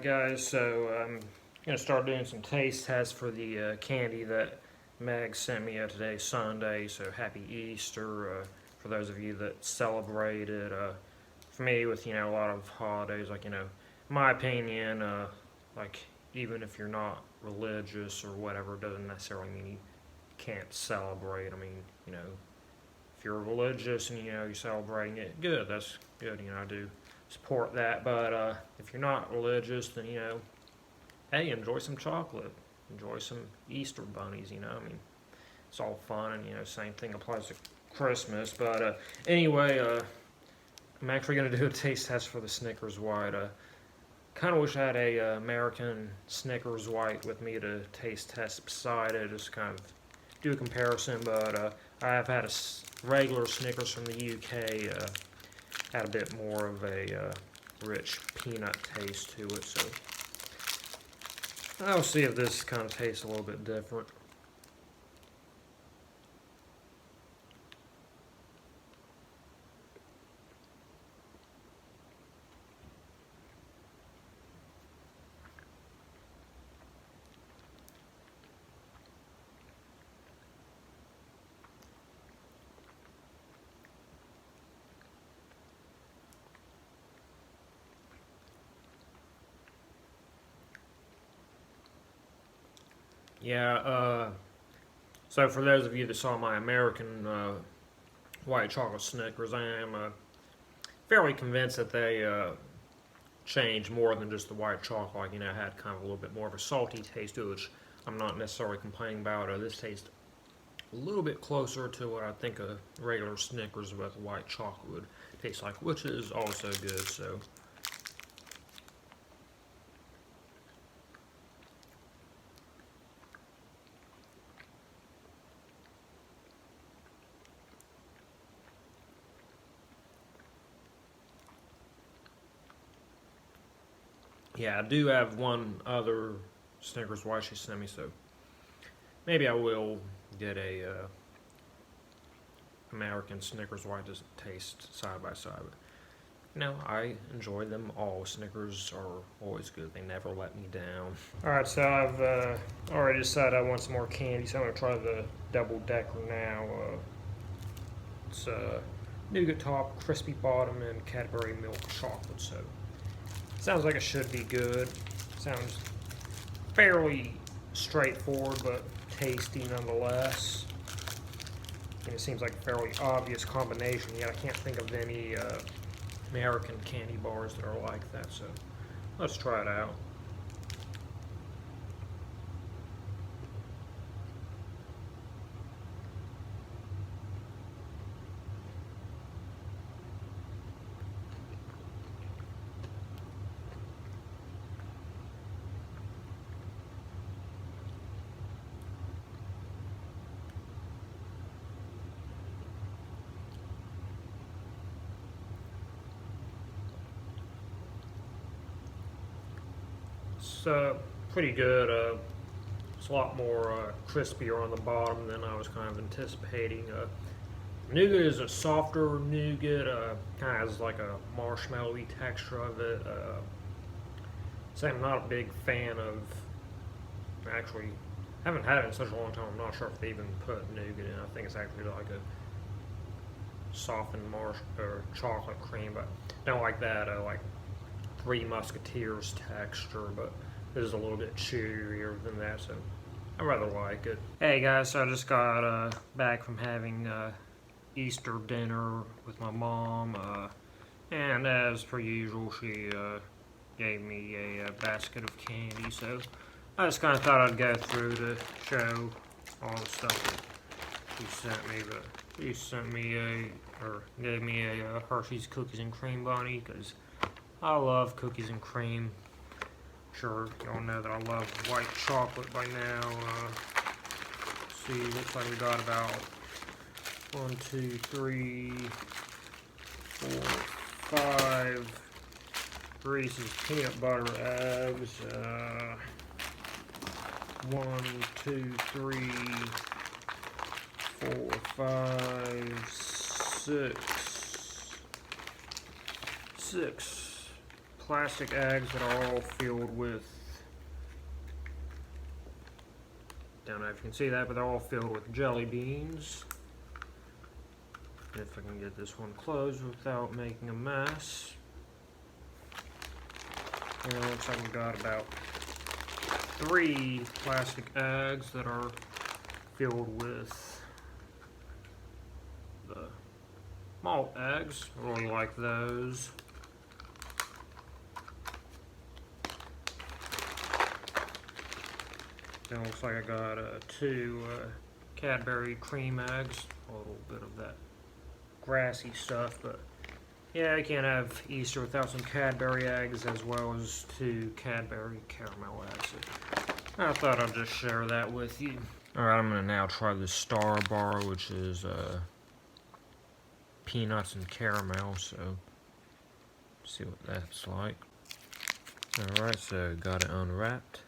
Alright guys, so I'm going to start doing some taste tests for the candy that Meg sent me today, Sunday, so happy Easter for those of you that celebrate it. For me, with, a lot of holidays, like, in my opinion, like, even if you're not religious or whatever, it doesn't necessarily mean you can't celebrate. I mean, if you're religious and, you're celebrating it, good, that's good, I do support that. But if you're not religious, then hey, enjoy some chocolate, enjoy some Easter bunnies. I mean, it's all fun, and same thing applies to Christmas. But anyway, I'm actually gonna do a taste test for the Snickers White. Kind of wish I had a American Snickers White with me to taste test beside it, just kind of do a comparison. But I have had a regular Snickers from the UK. Had a bit more of a rich peanut taste to it, so I'll see if this kind of tastes a little bit different. Yeah, so for those of you that saw my American white chocolate Snickers, I am fairly convinced that they changed more than just the white chocolate. Like, had kind of a little bit more of a salty taste to it, which I'm not necessarily complaining about. This tastes a little bit closer to what I think a regular Snickers with white chocolate would taste like, which is also good, so. Yeah, I do have one other Snickers White she sent me, so maybe I will get a American Snickers White to taste side by side. But, I enjoy them all. Snickers are always good. They never let me down. Alright, so I've already decided I want some more candy, so I'm going to try the Double Decker now. It's nougat top, crispy bottom, and Cadbury milk chocolate, so sounds like it should be good. Sounds fairly straightforward, but tasty nonetheless. And it seems like a fairly obvious combination, yet I can't think of any American candy bars that are like that, so let's try it out. It's pretty good. It's a lot more crispier on the bottom than I was kind of anticipating. Nougat is a softer nougat, kind of has like a marshmallowy texture of it. So I'm not a big fan of, actually, haven't had it in such a long time, I'm not sure if they even put nougat in. I think it's actually like a softened or chocolate cream, but I don't like that, like Three Musketeers texture, but this is a little bit chewier than that, so I rather like it. Hey guys, so I just got back from having Easter dinner with my mom, and as per usual, she gave me a basket of candy, so I just kind of thought I'd go through to show all the stuff that she sent me. But she sent me gave me a Hershey's Cookies and Cream Bunny, because I love cookies and cream. Sure, y'all know that I love white chocolate by now. Let's see, looks like we got about 1, 2, 3, 4, 5 Reese's peanut butter eggs. 1, 2, 3, 4, 5, 6 plastic eggs that are all filled with, don't know if you can see that, but they're all filled with jelly beans. If I can get this one closed without making a mess. And it looks like we've got about 3 plastic eggs that are filled with the malt eggs. I really like those. Then it looks like I got 2 Cadbury cream eggs. A little bit of that grassy stuff, but yeah, I can't have Easter without some Cadbury eggs, as well as 2 Cadbury caramel eggs. I thought I'd just share that with you. Alright, I'm going to now try the Star Bar, which is peanuts and caramel, so see what that's like. Alright, so got it unwrapped.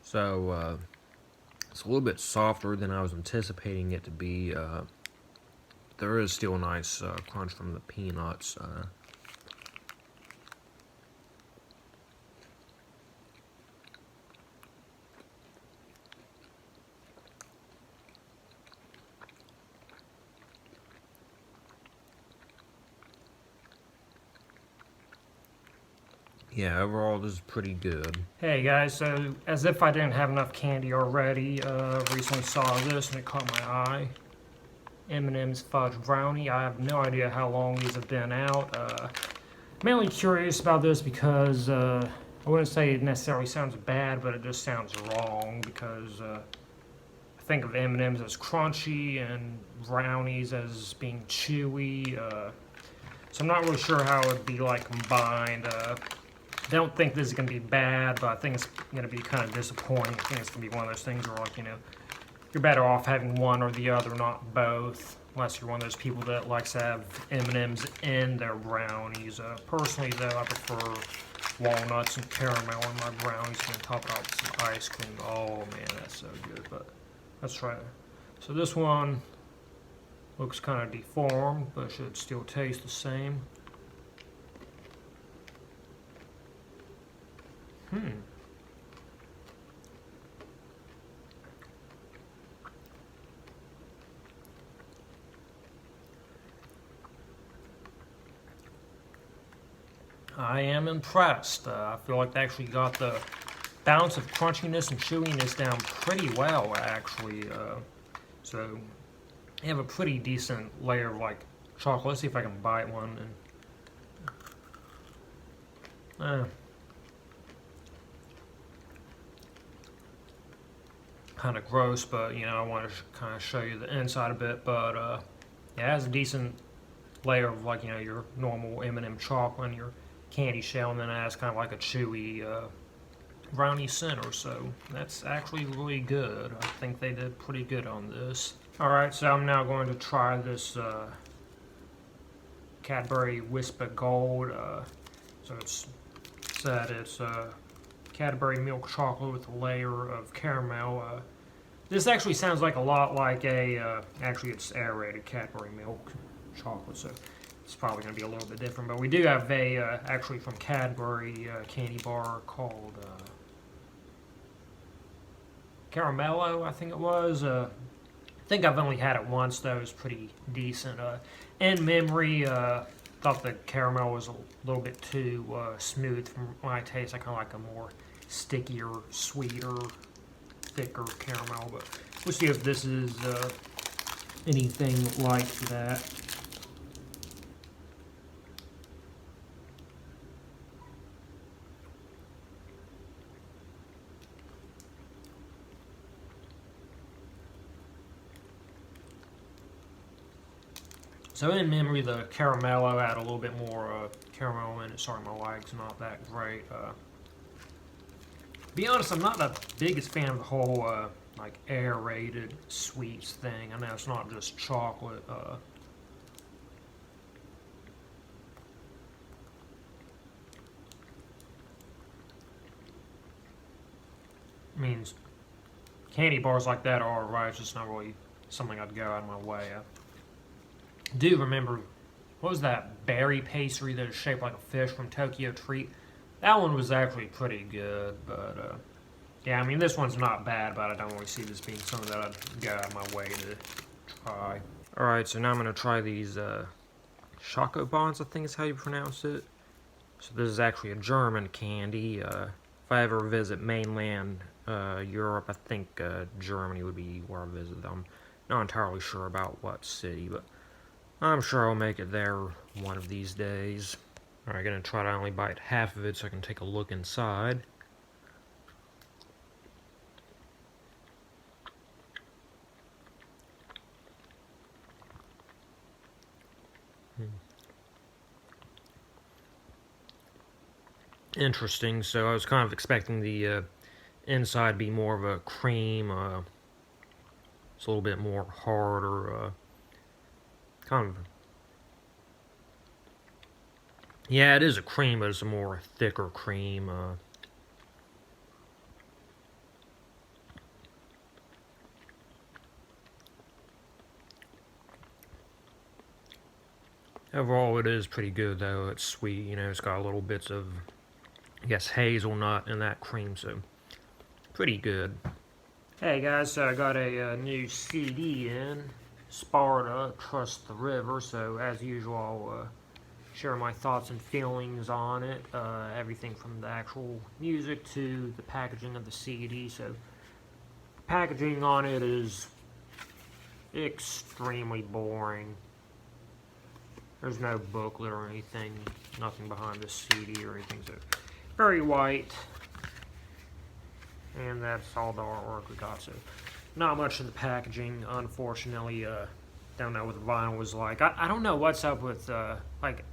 So, it's a little bit softer than I was anticipating it to be. There is still a nice crunch from the peanuts. Yeah, overall this is pretty good. Hey guys, so as if I didn't have enough candy already, recently saw this and it caught my eye. M&M's Fudge Brownie. I have no idea how long these have been out. Mainly curious about this because I wouldn't say it necessarily sounds bad, but it just sounds wrong because I think of M&M's as crunchy and brownies as being chewy. So I'm not really sure how it would be like combined. I don't think this is going to be bad, but I think it's going to be kind of disappointing. I think it's going to be one of those things where, like, you know, you're better off having one or the other, not both, unless you're one of those people that likes to have M&M's in their brownies. Personally, though, I prefer walnuts and caramel in my brownies, and top it off with some ice cream. Oh, man, that's so good, but let's try it. So this one looks kind of deformed, but should still taste the same. I am impressed. I feel like they actually got the balance of crunchiness and chewiness down pretty well, actually. So they have a pretty decent layer of like chocolate. Let's see if I can bite one. Kind of gross, but you know, I want to kind of show you the inside a bit. But yeah, it has a decent layer of like, you know, your normal M&M chocolate and your candy shell, and then it has kind of like a chewy brownie center. So that's actually really good. I think they did pretty good on this. Alright, so I'm now going to try this Cadbury Whisper Gold. So it's said it's Cadbury milk chocolate with a layer of caramel. This actually sounds like a lot like a, actually it's aerated Cadbury milk chocolate, so it's probably going to be a little bit different. But we do have a, actually from Cadbury candy bar called Caramello, I think it was. I think I've only had it once, though. It was pretty decent. In memory, thought the caramel was a little bit too smooth from my taste. I kind of like a more stickier, sweeter, thicker caramel. But we'll see if this is anything like that. So in memory, the Caramello had a little bit more caramel in it. Sorry, my lag's not that great. be honest, I'm not the biggest fan of the whole like aerated sweets thing. I know it's not just chocolate. Means candy bars like that are alright. It's just not really something I'd go out of my way. I do remember, what was that berry pastry that is shaped like a fish from Tokyo Treat? That one was actually pretty good, but yeah, I mean, this one's not bad, but I don't really see this being something that I'd go out of my way to try. Alright, so now I'm going to try these Choco Bonds, I think is how you pronounce it. So this is actually a German candy. If I ever visit mainland Europe, I think Germany would be where I visit them. Not entirely sure about what city, but I'm sure I'll make it there one of these days. Alright, gonna try to only bite half of it so I can take a look inside. Interesting. So I was kind of expecting the inside to be more of a cream. It's a little bit more harder. Kind of. Yeah, it is a cream, but it's a more thicker cream. Overall, it is pretty good, though. It's sweet, you know, it's got little bits of, I guess, hazelnut in that cream, so pretty good. Hey guys, so I got a new CD in, Sparta, Trust the River, so as usual I'll share my thoughts and feelings on it, everything from the actual music to the packaging of the CD. So packaging on it is extremely boring. There's no booklet or anything, nothing behind the CD or anything, so very white. And that's all the artwork we got, so not much in the packaging, unfortunately. Don't know what the vinyl was like. I don't know what's up with, like,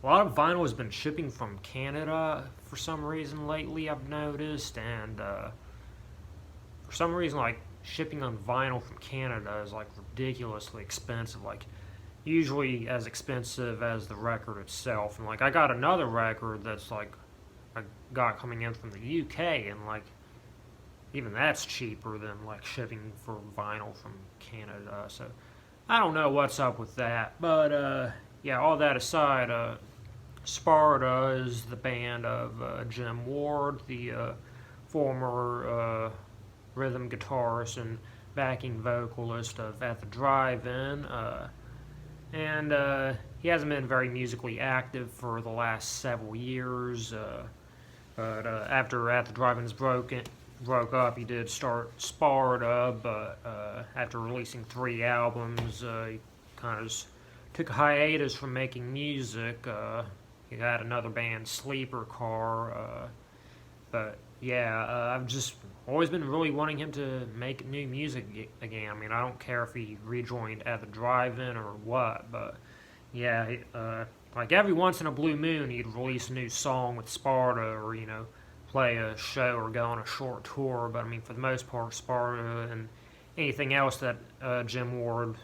a lot of vinyl has been shipping from Canada for some reason lately, I've noticed, and for some reason, like, shipping on vinyl from Canada is, like, ridiculously expensive, like, usually as expensive as the record itself. And, like, I got another record that's, like, I got coming in from the UK, and, like, even that's cheaper than, like, shipping for vinyl from Canada, so I don't know what's up with that. But, yeah, all that aside, Sparta is the band of Jim Ward, the former rhythm guitarist and backing vocalist of At the Drive-In, and he hasn't been very musically active for the last several years, but after At the Drive-In broke up, he did start Sparta, but after releasing 3 albums, he kind of took a hiatus from making music. He had another band, Sleeper Car, but yeah, I've just always been really wanting him to make new music again. I mean, I don't care if he rejoined At the Drive-In or what, but yeah, like every once in a blue moon, he'd release a new song with Sparta, or, you know, play a show or go on a short tour. But I mean, for the most part, Sparta and anything else that Jim Ward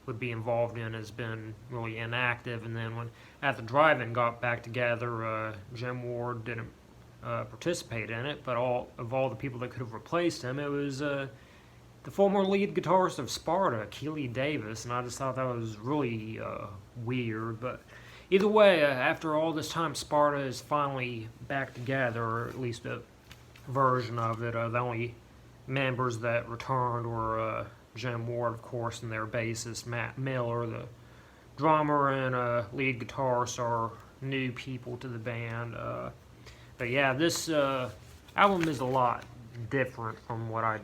would be involved in has been really inactive. And then when At the Drive-In got back together, Jim Ward didn't participate in it, but all the people that could have replaced him, it was the former lead guitarist of Sparta, Keely Davis, and I just thought that was really weird. But either way, after all this time, Sparta is finally back together, or at least a version of it. The only members that returned were Jim Ward, of course, and their bassist, Matt Miller. The drummer and lead guitarist are new people to the band. But yeah, this album is a lot different from what I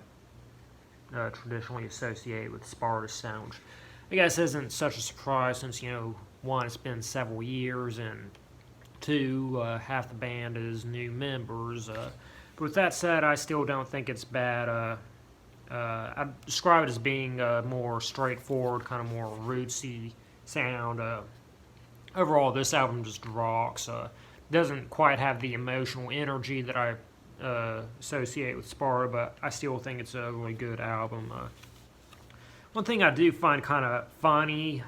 traditionally associate with Sparta's sound, which I guess isn't such a surprise since, you know, 1, it's been several years, and 2, half the band is new members. But with that said, I still don't think it's bad. I describe it as being more straightforward, kind of more rootsy sound. Overall, this album just rocks. Doesn't quite have the emotional energy that I associate with Sparta, but I still think it's a really good album. One thing I do find kind of funny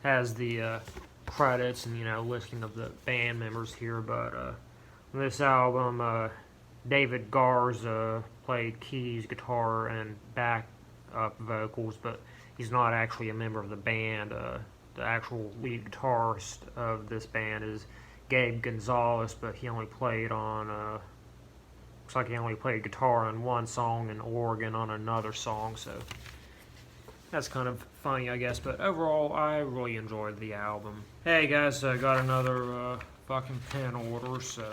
has the credits and listing of the band members here, but on this album, David Garza played keys, guitar, and backup vocals, but he's not actually a member of the band. The actual lead guitarist of this band is Gabe Gonzalez, but he only played on, looks like he only played guitar on one song and organ on another song, so that's kind of funny, I guess, but overall, I really enjoyed the album. Hey guys, I got another fucking pen order, so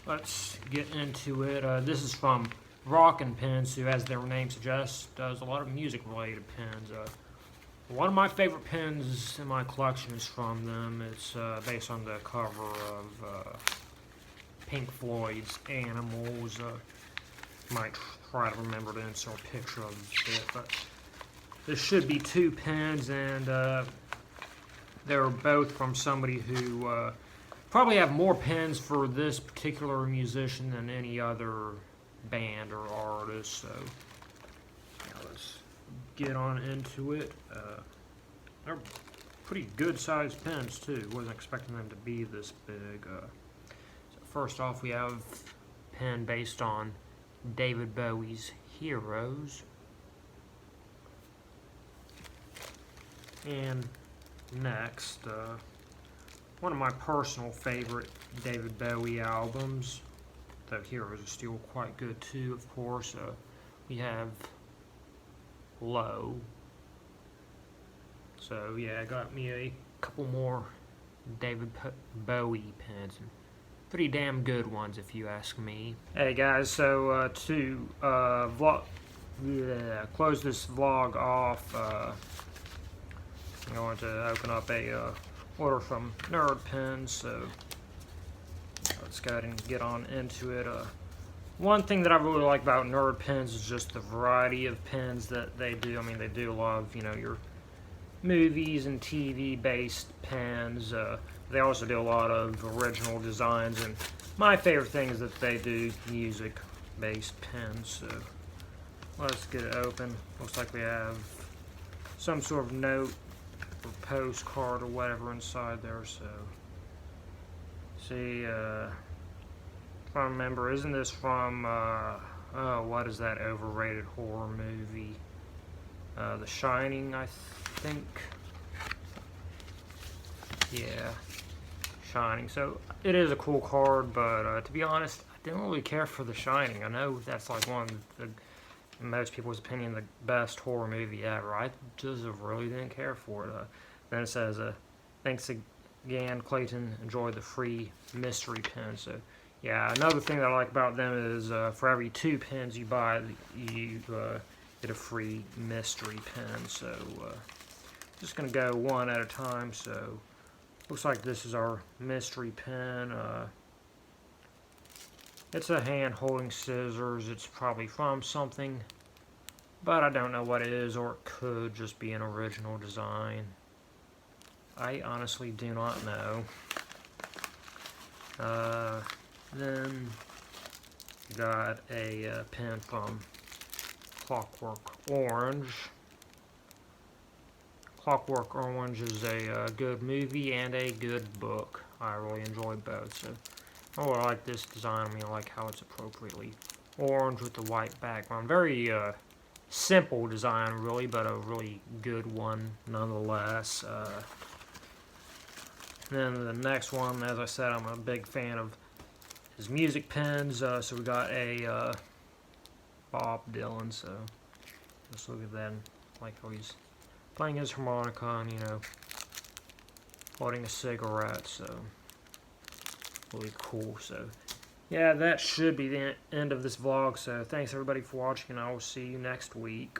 let's get into it. This is from Rockin' Pens, who, as their name suggests, does a lot of music-related pens. One of my favorite pens in my collection is from them. It's based on the cover of Pink Floyd's Animals. Might try to remember to insert a picture of it, but there should be two pens, and they're both from somebody who probably have more pens for this particular musician than any other band or artist. So yeah, let's get on into it. They're pretty good sized pens too. Wasn't expecting them to be this big. So first off, we have a pen based on David Bowie's Heroes. And next, one of my personal favorite David Bowie albums, though Heroes is still quite good too, of course. We have Low. So yeah, I got me a couple more David Bowie pens. Pretty damn good ones, if you ask me. Hey guys, so to close this vlog off, I'm going to open up a order from Nerd Pens, so let's go ahead and get on into it. One thing that I really like about Nerd Pens is just the variety of pens that they do. I mean, they do a lot of, your movies and TV-based pens. They also do a lot of original designs, and my favorite thing is that they do music-based pens. So let's get it open. Looks like we have some sort of note or postcard or whatever inside there. So see, if I remember, isn't this from oh, what is that overrated horror movie? The Shining, I think. Yeah, Shining. So it is a cool card, but to be honest, I didn't really care for The Shining. I know that's like one of the, in most people's opinion, the best horror movie ever. I just really didn't care for it. Then it says, thanks again, Clayton. Enjoy the free mystery pen. So yeah, another thing that I like about them is for every 2 pens you buy, you get a free mystery pen. So just gonna go one at a time. So looks like this is our mystery pen. It's a hand holding scissors. It's probably from something, but I don't know what it is, or it could just be an original design. I honestly do not know. Then got a pen from Clockwork Orange. Clockwork Orange is a good movie and a good book. I really enjoyed both. So I really like this design. I mean, I like how it's appropriately orange with the white background. Very simple design, really, but a really good one nonetheless. Then the next one, as I said, I'm a big fan of his music pens. So we got a Bob Dylan. So let's look at that. Like how he's playing his harmonica and, holding a cigarette. So really cool. So yeah, that should be the end of this vlog. So thanks everybody for watching, and I will see you next week.